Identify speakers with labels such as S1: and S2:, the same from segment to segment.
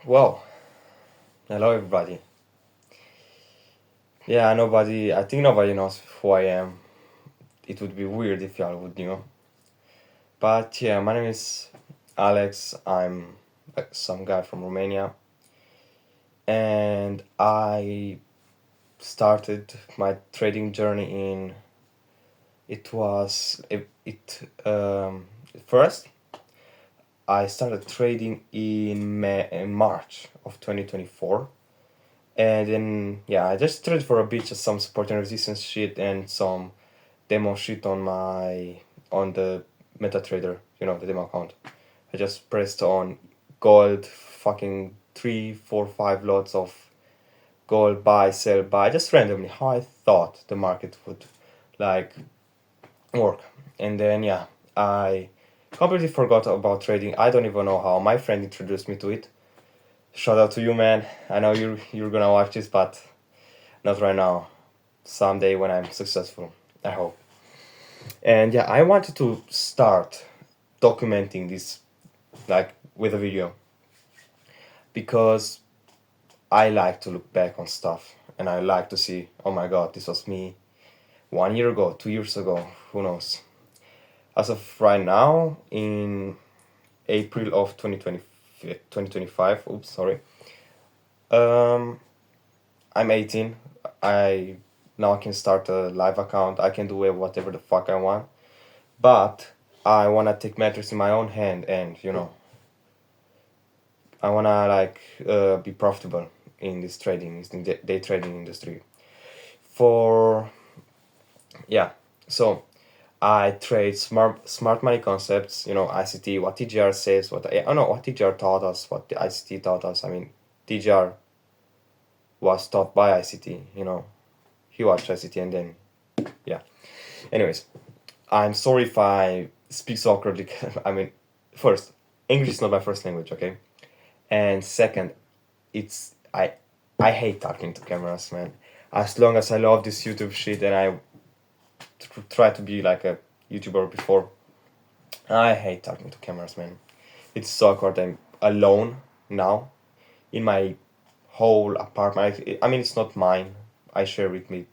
S1: Well, hello everybody. I think nobody knows who I am. It would be weird if y'all would know. But yeah, my name is Alex. I'm some guy from Romania. And I started my trading journey it was, first, I started trading in March of 2024. And then, yeah, I just traded for a bit, just some support and resistance shit and some demo shit on the MetaTrader, the demo account. I just pressed on gold, fucking 3, 4, 5 lots of gold, buy, sell, buy, just randomly, how I thought the market would like work. And then yeah, I completely forgot about trading. I don't even know how. My friend introduced me to it. Shout out to you, man. I know you're gonna watch this, but not right now. Someday when I'm successful, I hope. And yeah, I wanted to start documenting this like with a video because I like to look back on stuff and I like to see, oh my god, this was me 1 year ago, 2 years ago, who knows. As of right now, in April of 2025, oops, sorry, um, I'm 18. I now can start a live account. I can do whatever the fuck I want. But I wanna take matters in my own hand and I wanna be profitable in this trading, in the day trading industry. For yeah, so I trade smart money concepts. ICT, what TGR says, what TGR taught us, what the ICT taught us. I mean, TGR was taught by ICT. He watched ICT and then yeah. Anyways, I'm sorry if I speak so awkwardly. I mean, first, English is not my first language, okay? And second, it's I hate talking to cameras, man. As long as I love this YouTube shit and I try to be like a YouTuber before, I hate talking to cameras, man. It's so awkward. I'm alone now in my whole apartment. I mean, it's not mine. I share with me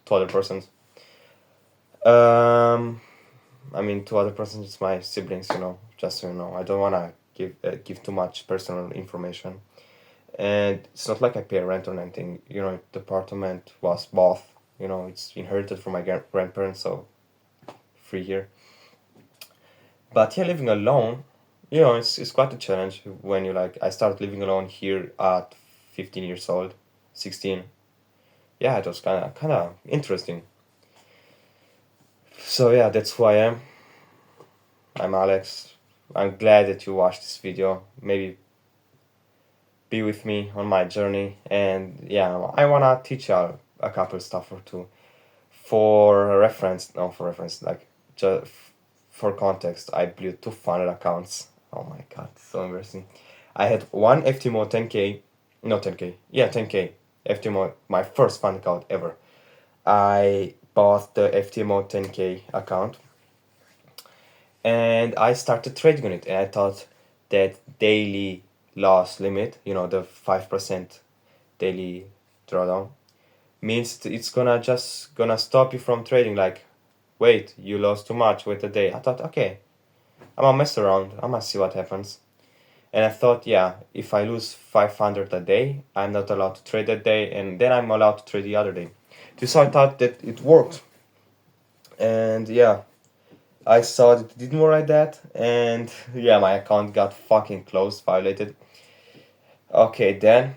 S1: two other persons. Um, I mean, two other persons. It's my siblings. Just so you know. I don't wanna give too much personal information. And it's not like I pay rent or anything. The apartment was bought. It's inherited from my grandparents, so free here. But yeah, living alone, it's quite a challenge when I started living alone here at 15 years old, 16. Yeah, it was kind of interesting. So yeah, that's who I am. I'm Alex. I'm glad that you watched this video. Maybe be with me on my journey. And yeah, I wanna teach y'all a couple stuff or two for reference. No, for reference, like just for context. I blew two funnel accounts. Oh my god, so embarrassing. I had one FTMO 10k, no 10k, yeah 10k FTMO, my first fund account ever. I bought the FTMO 10k account and I started trading on it, and I thought that daily loss limit, the 5% daily drawdown, means it's gonna stop you from trading. Like, wait, you lost too much, wait a day. I thought, okay, I'm gonna mess around, I'm gonna see what happens. And I thought, yeah, if I lose 500 a day, I'm not allowed to trade that day, and then I'm allowed to trade the other day. So I thought that it worked. And yeah, I saw that it didn't work like that, and yeah, my account got fucking closed, violated. Okay, then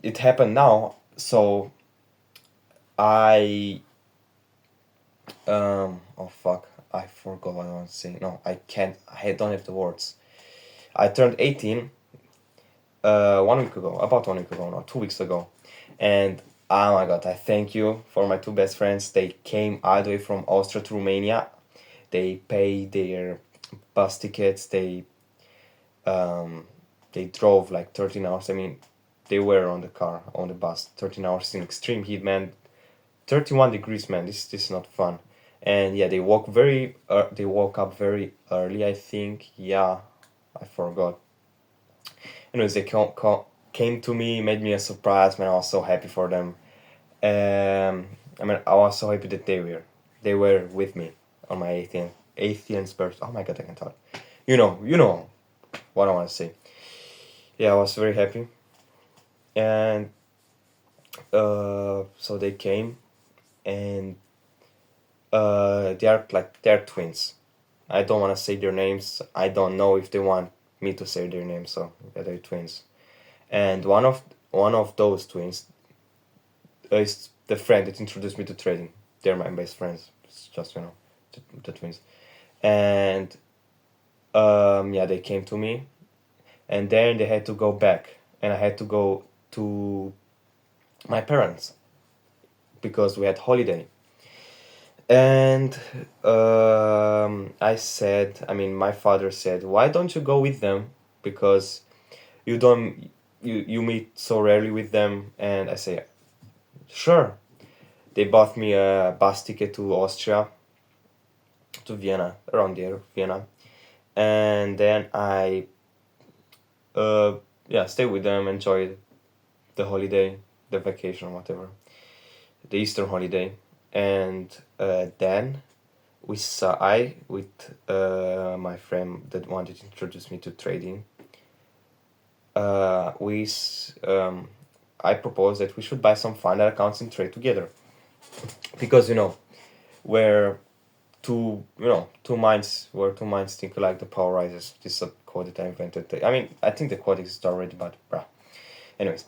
S1: it happened now, so I oh fuck, I forgot what I was saying. No, I can't. I don't have the words. I turned 18 1 week ago, about 1 week ago, no, 2 weeks ago, and oh my god, I thank you for my two best friends. They came all the way from Austria to Romania. They paid their bus tickets. Um, they drove like 13 hours. I mean, they were on the car, on the bus, 13 hours in extreme heat, man. 31 degrees, man. This is not fun. And yeah, they woke up very early, I think. Yeah, I forgot. Anyways, they came to me, made me a surprise, man. I was so happy for them. I mean, I was so happy that they were with me on my 18th birthday. Oh my god, I can talk. You know what I want to say. Yeah, I was very happy, and so they came, and they're twins. I don't want to say their names. I don't know if they want me to say their names. So yeah, they're twins, and one of those twins is the friend that introduced me to trading. They're my best friends. It's just the twins, and yeah, they came to me, and then they had to go back, and I had to go to my parents because we had holiday. And I mean, my father said, "Why don't you go with them? Because you don't, you meet so rarely with them." And I say, "Sure." They bought me a bus ticket to Austria, to Vienna, around there, Vienna, and then I, uh, yeah, stayed with them, enjoyed the holiday, the vacation, whatever, the Easter holiday, and then we saw I with my friend that wanted to introduce me to trading. We I proposed that we should buy some fund accounts and trade together, because where two minds think alike, the power rises. This is a quote that I invented. I mean, I think the quote exists already, but bruh. Anyways,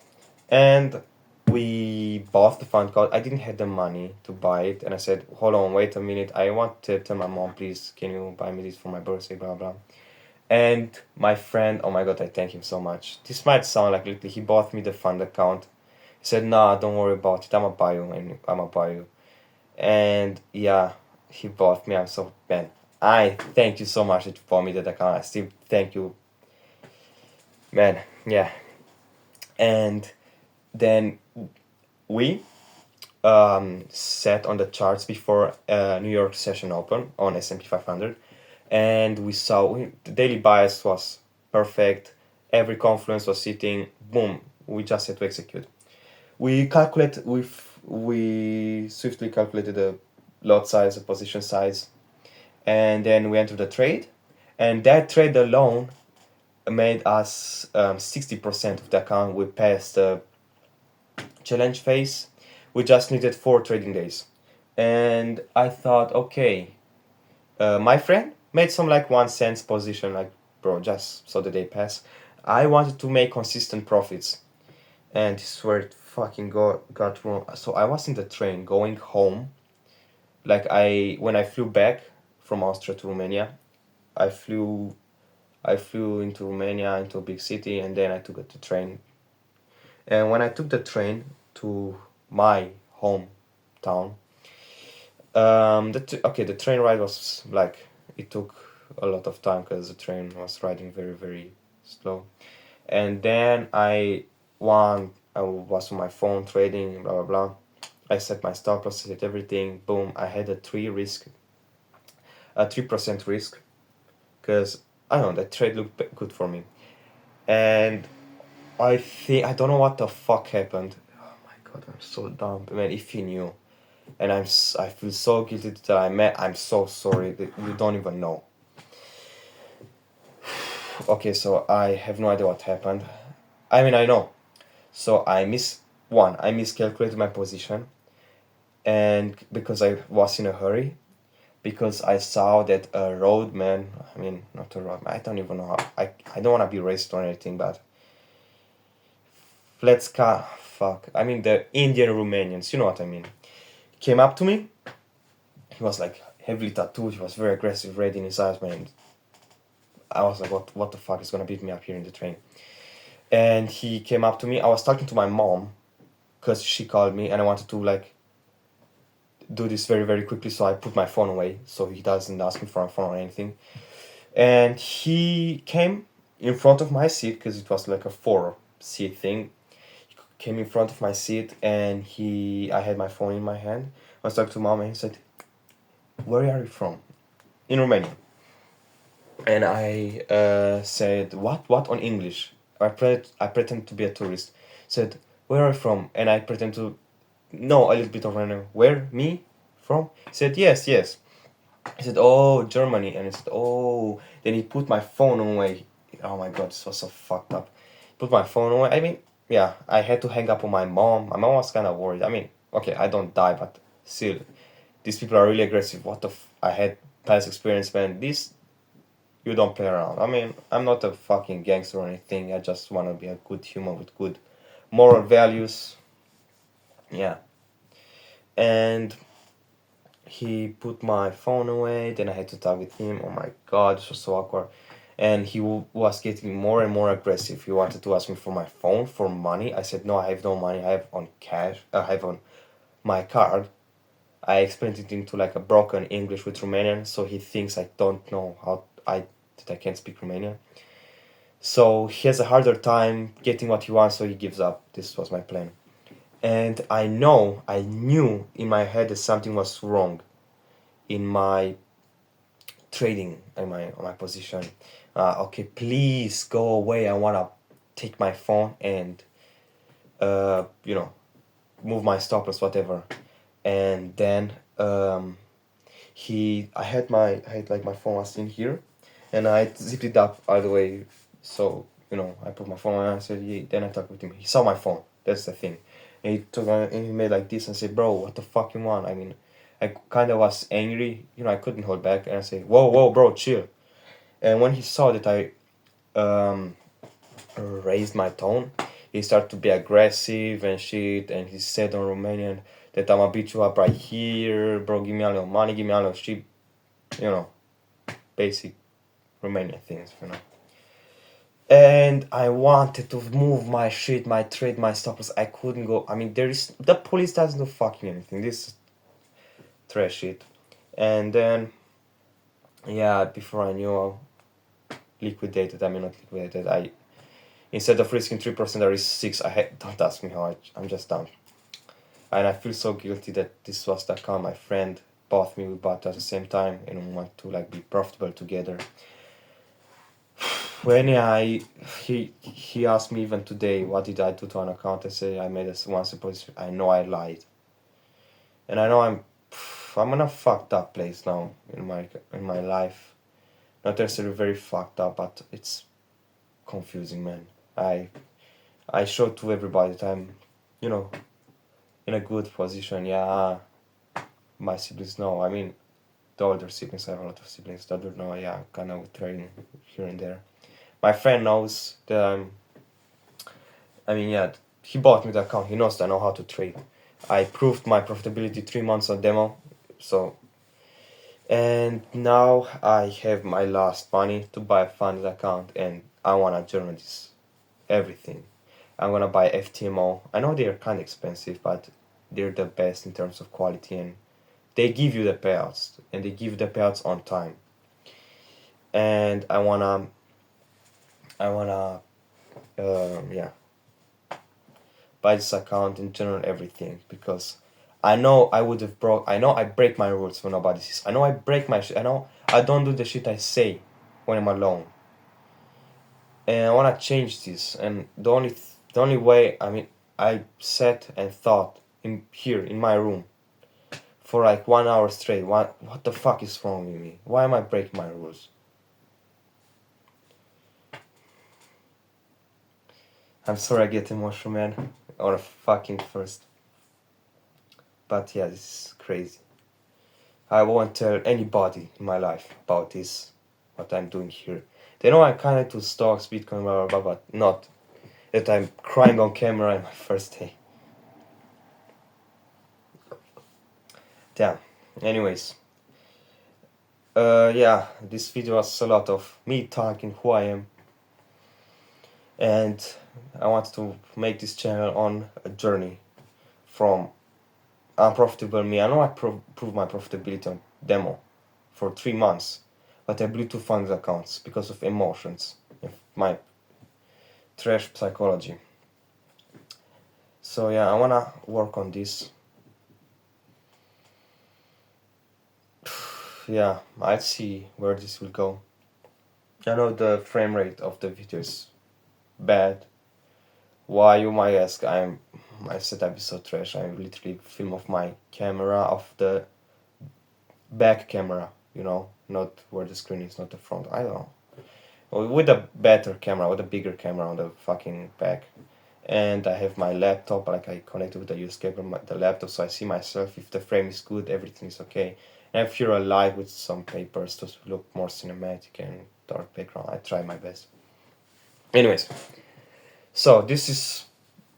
S1: and we bought the fund card. I didn't have the money to buy it, and I said, "Hold on, wait a minute. I want to tell my mom, please, can you buy me this for my birthday?" Blah blah. And my friend, oh my god, I thank him so much. This might sound like little. He bought me the fund account. He said, "Nah, don't worry about it. I'ma buy you, and I'ma buy you." And yeah, he bought me. I'm so man. I thank you so much that you bought me that account. I still thank you, man. Yeah, and then we set on the charts before New York session open on S&P 500, and we saw the daily bias was perfect. Every confluence was sitting. Boom. We just had to execute. We swiftly calculated the lot size, the position size, and then we entered the trade, and that trade alone made us 60% of the account. We passed the challenge phase. We just needed 4 trading days, and I thought, okay, my friend made some like 1 cent position, like, bro, just so the day pass. I wanted to make consistent profits, and this is where it fucking got wrong. So I was in the train going home. Like, when I flew back from Austria to Romania, I flew I flew into Romania, into a big city, and then I took the train. And when I took the train to my hometown, the train ride was like, it took a lot of time because the train was riding very very slow. And then I was on my phone trading, blah blah blah. I set my stop loss, set everything. Boom! I had a 3% risk, because I don't know, that trade looked good for me. And I don't know what the fuck happened. Oh my god, I'm so dumb, man. If you knew, and I feel so guilty that I'm so sorry that you don't even know. Okay, so I have no idea what happened. I mean, I know. So I miscalculated my position, and because I was in a hurry, because I saw that a roadman, I mean, not a roadman, I don't even know how, I don't want to be racist or anything, but fuck, I mean, the Indian Romanians, you know what I mean, came up to me. He was like heavily tattooed, he was very aggressive, red in his eyes, man. I was like, what the fuck is gonna beat me up here in the train? And he came up to me. I was talking to my mom, because she called me, and I wanted to like do this very very quickly, so I put my phone away so he doesn't ask me for a phone or anything. And he came in front of my seat, because it was like a 4 seat thing. He came in front of my seat, and I had my phone in my hand. I was talking to mom, and he said, "Where are you from?" In Romania. And I said, what on English? I pretend to be a tourist. Said, where are you from? And I pretend to know a little bit of Romanian. Where? Me? From? He said, yes, yes. I said, oh, Germany. And he said, oh. Then he put my phone away. Oh my god, this was so fucked up. Put my phone away. I mean, yeah, I had to hang up on my mom. My mom was kind of worried. I mean, okay, I don't die, but still, these people are really aggressive. I had past experience, man. This, you don't play around. I mean, I'm not a fucking gangster or anything. I just want to be a good human with good moral values. Yeah. And he put my phone away. Then I had to talk with him. Oh my god, this was so awkward. And he was getting more and more aggressive. He wanted to ask me for my phone, for money. I said, no, I have no money. I have on cash. I have on my card. I explained it into like a broken English with Romanian, so he thinks I don't know that I can't speak Romanian. So he has a harder time getting what he wants, so he gives up. This was my plan. And I knew in my head that something was wrong in my trading, in my position. Okay, please go away. I wanna take my phone and you know, move my stop loss, whatever. And then I had like my phone was in here, and I zipped it up all the way. So I put my phone on. And I said, yeah. Then I talked with him. He saw my phone. That's the thing. And he made like this and said, bro, what the fuck you want? I mean, I kind of was angry. I couldn't hold back, and I said, whoa, bro, chill. And when he saw that I um, raised my tone, he started to be aggressive and shit. And he said on Romanian that I'ma beat you up right here, bro. Give me all your money, give me all your shit. You know, basic Romanian things, And I wanted to move my shit, my trade, my stoppers. I couldn't go. I mean, the police doesn't do fucking anything. This is trash shit. And then, yeah, before I knew, I liquidated. I mean, not liquidated. Instead of risking 3%, I risked 6. Don't ask me how. I'm just done. And I feel so guilty that this was the account my friend bought me. We bought at the same time, and we want to like be profitable together. When he asked me even today, what did I do to an account? I say I made one supposition. I know I lied, and I know I'm in a fucked up place now in my life. Not necessarily very fucked up, but it's confusing, man. I show to everybody that I'm, you know, in a good position. Yeah, my siblings know. I mean, the older siblings, I have a lot of siblings. The other know. Yeah, kind of trading here and there. My friend knows that I mean, yeah, he bought me the account. He knows that I know how to trade. I proved my profitability 3 months on demo. So, and now I have my last money to buy a funded account, and I wanna journalize everything. I'm gonna buy FTMO. I know they're kind of expensive, but they're the best in terms of quality, and they give you the payouts, and they give the payouts on time. And I wanna, yeah, buy this account and general everything, because I know I know I break my rules when nobody sees. I know I break my shit. I know I don't do the shit I say when I'm alone. And I wanna change this. And the only way, I mean, I sat and thought in my room for like 1 hour straight. What the fuck is wrong with me? Why am I breaking my rules? I'm sorry I get emotional, man. Or fucking first. But yeah, this is crazy. I won't tell anybody in my life about this, what I'm doing here. They know I'm kind of to stocks, Bitcoin, blah, blah, blah, but not that I'm crying on camera in my first day. Damn. Anyways. Yeah, this video was a lot of me talking who I am. And I wanted to make this channel on a journey from unprofitable me. I know I proved my profitability on demo for 3 months, but I blew 2 funded accounts because of emotions, my trash psychology. So yeah, I wanna work on this. Yeah, I'll see where this will go. I know the frame rate of the video is bad. Why, you might ask? My setup is so trash. I literally film off my camera, off the back camera, not where the screen is, not the front. I don't know. With a better camera, with a bigger camera on the fucking back. And I have my laptop, like I connected with the USB cable, the laptop, so I see myself. If the frame is good, everything is okay. And if you're alive with some papers to look more cinematic and dark background, I try my best. Anyways, so this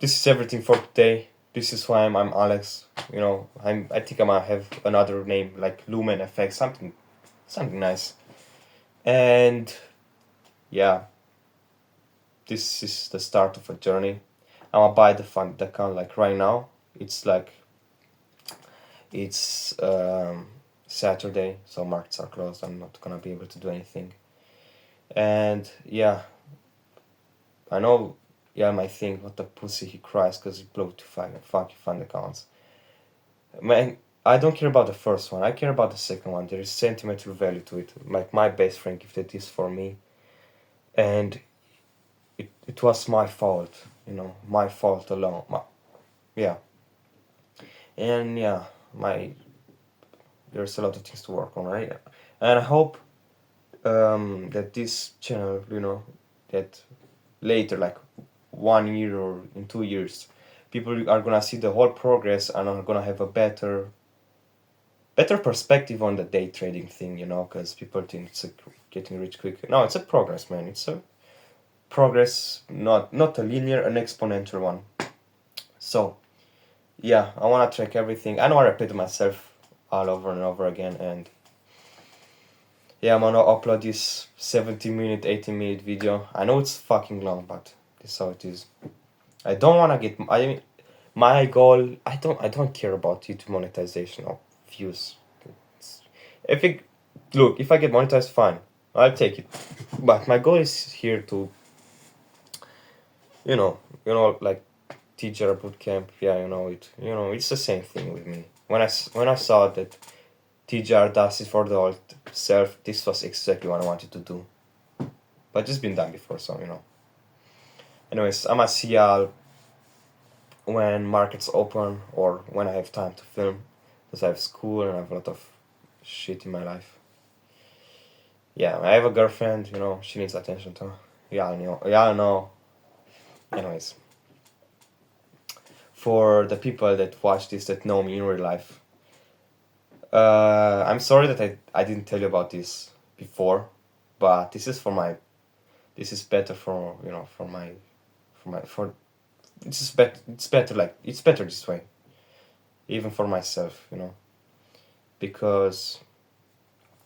S1: is everything for today. This is why I'm Alex. I think I might have another name like Lumen FX, something nice. And yeah, this is the start of a journey. I'm gonna buy the account like right now. It's like it's Saturday, so markets are closed. I'm not gonna be able to do anything. And yeah, I know. Yeah, I might think, what the pussy, he cries because he blew to fucking fund accounts. Man, I don't care about the first one. I care about the second one. There is sentimental value to it. Like my best friend gifted this for me, and it was my fault. My fault alone. Yeah, and yeah, my there's a lot of things to work on, right? And I hope that this channel, that later, like 1 year or in 2 years, people are gonna see the whole progress and are gonna have a better perspective on the day trading thing, because people think it's getting rich quick. No, it's a progress, man. It's a progress, not a linear, an exponential one. So yeah, I want to track everything. I know I repeat myself all over and over again, and yeah, I'm gonna upload this 70-minute, 80-minute video. I know it's fucking long, but this is how it is. I don't want to get. I mean, my goal. I don't care about YouTube monetization or views. If it look, if I get monetized, fine, I'll take it. But my goal is here to, like teacher bootcamp. Yeah, it. It's the same thing with me. When I saw that TGR does it for the old self, this was exactly what I wanted to do. But it's been done before, so Anyways, I'ma see y'all when markets open or when I have time to film, because I have school and I have a lot of shit in my life. Yeah, I have a girlfriend, she needs attention too. Y'all know. Y'all know. Anyways, for the people that watch this that know me in real life, I'm sorry that I didn't tell you about this before, but this is better for it's better, like it's better this way, even for myself, because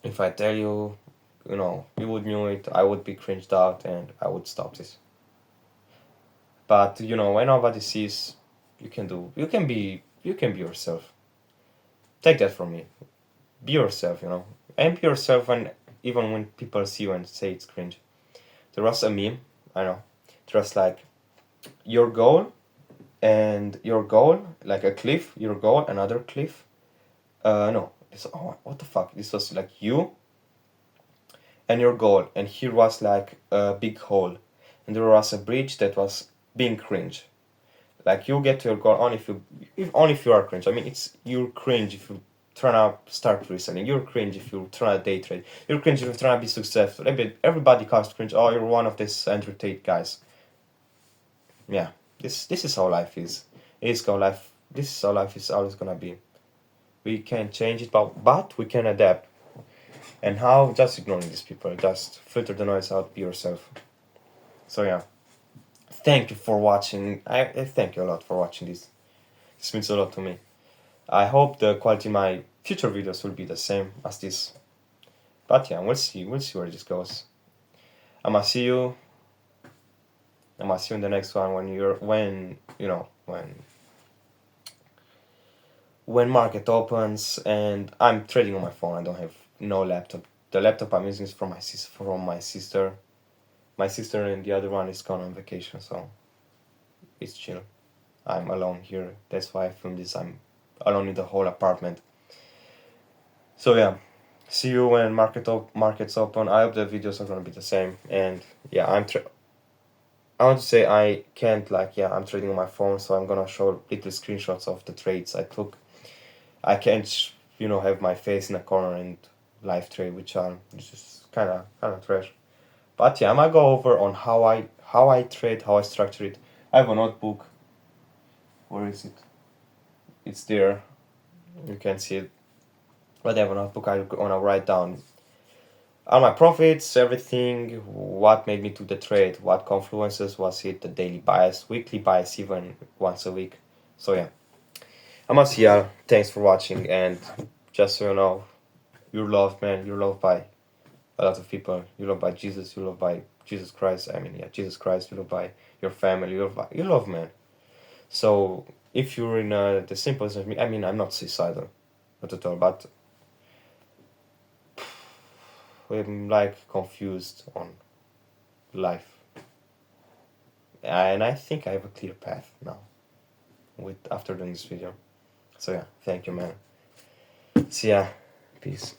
S1: if I tell you, you would knew it, I would be cringed out and I would stop this. But when nobody sees, you can be yourself. Take that from me. Be yourself, and be yourself, and even when people see you and say it's cringe. There was a meme, I know. There was like your goal, like a cliff, your goal, another cliff. No, what the fuck? This was like you and your goal, and here was like a big hole, and there was a bridge that was being cringe. Like you get to your goal only if you are cringe. I mean, it's you're cringe if you trying to start reselling. You're cringe if you're trying to day trade. You're cringe if you're trying to be successful. Everybody calls cringe. Oh, you're one of these Andrew Tate guys. Yeah, this is how life is. It's how life. This is how life is always gonna be. We can't change it, but we can adapt. And how? Just ignoring these people. Just filter the noise out. Be yourself. So yeah, thank you for watching. I thank you a lot for watching this. This means a lot to me. I hope the quality of my future videos will be the same as this. But yeah, we'll see. We'll see where this goes. I'ma see you. I'ma see you in the next one when market opens, and I'm trading on my phone. I don't have no laptop. The laptop I'm using is from my sister. My sister and the other one is gone on vacation, so it's chill. I'm alone here. That's why I film this. I'm alone in the whole apartment. So yeah, see you when markets open. I hope the videos are gonna be the same. And yeah, I want to say I can't, like, yeah, I'm trading on my phone, so I'm gonna show little screenshots of the trades I took. I can't, have my face in a corner and live trade, which are just kind of trash. But yeah, I might go over on how I trade, how I structure it. I have a notebook. Where is it? It's there. You can see it. But I have a notebook. I wanna write down all my profits, everything, what made me to the trade, what confluences was it, the daily bias, weekly bias, even once a week. So yeah, I'm Asiel. Thanks for watching, and just so you know, you're loved, man. You're loved by a lot of people. You're loved by Jesus. You're loved by Jesus Christ. I mean, yeah, Jesus Christ. You're loved by your family. You're loved, man. So if you're in the same position as me, I mean, I'm not suicidal, not at all, but I'm like confused on life. And I think I have a clear path now with after doing this video. So yeah, thank you, man. See ya. Peace.